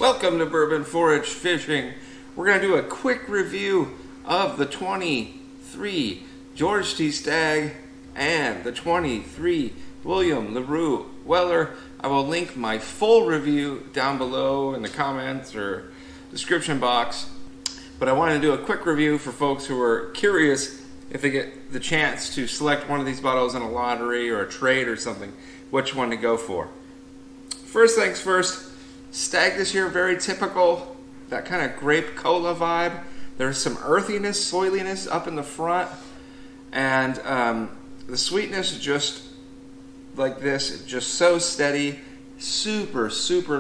Welcome to Bourbon Forage Fishing. We're going to do a quick review of the 23 George T. Stagg and the 23 William Larue Weller. I will link my full review down below in the comments or description box. But I wanted to do a quick review for folks who are curious if they get the chance to select one of these bottles in a lottery or a trade or something, which one to go for. First things first, Stagg this year, very typical, that kind of grape cola vibe. There's some earthiness, soiliness up in the front, and the sweetness just like this, just so steady, super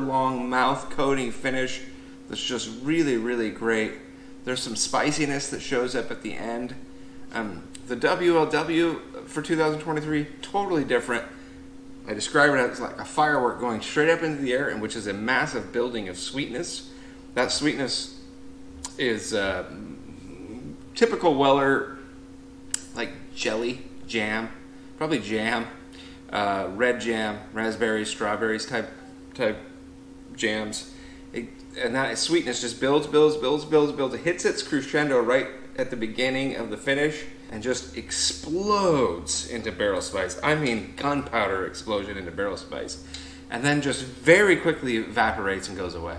long mouth coating finish that's just really great. There's some spiciness that shows up at the end. The WLW for 2023, totally different. I describe it as like a firework going straight up into the air, and which is a massive building of sweetness. That sweetness is typical Weller, like jelly, jam, probably jam, red jam, raspberries, strawberries type jams. And that sweetness just builds. It hits its crescendo right at the beginning of the finish and just explodes into barrel spice. I mean, gunpowder explosion into barrel spice. And then just very quickly evaporates and goes away.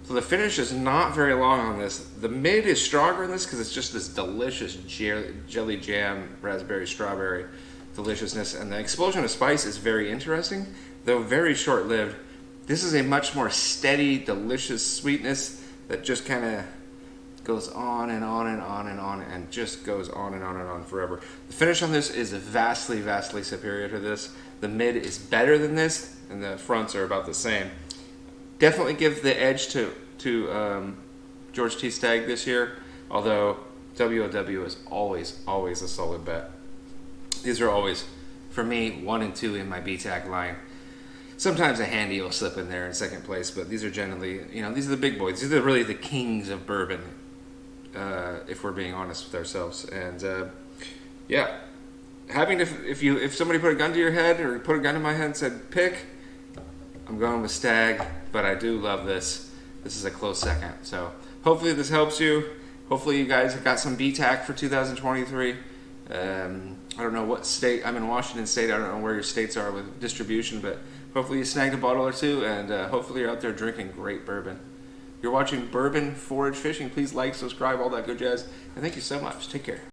So the finish is not very long on this. The mid is stronger in this because it's just this delicious jelly jam, raspberry, strawberry deliciousness. And the explosion of spice is very interesting, though very short-lived. This is a much more steady, delicious sweetness that just kind of goes on and on and on and on and just goes on and on forever. The finish on this is vastly superior to this. The mid is better than this, and the fronts are about the same. Definitely give the edge to George T. Stagg this year, although WOW is always a solid bet. These are always, for me, 1 and 2 in my BTAC line. Sometimes a handy will slip in there in second place, but these are generally, these are the big boys. These are really the kings of bourbon, if we're being honest with ourselves. And yeah, if somebody put a gun to your head or put a gun to my head and said pick, I'm going with Stagg, but I do love this. This is a close second. So hopefully this helps you. Hopefully you guys have got some BTAC for 2023. I don't know what state. I'm in Washington State. I don't know where your states are with distribution, but hopefully you snagged a bottle or two, and hopefully you're out there drinking great bourbon. You're watching Bourbon Forage Fishing. Please like, subscribe, all that good jazz. And thank you so much. Take care.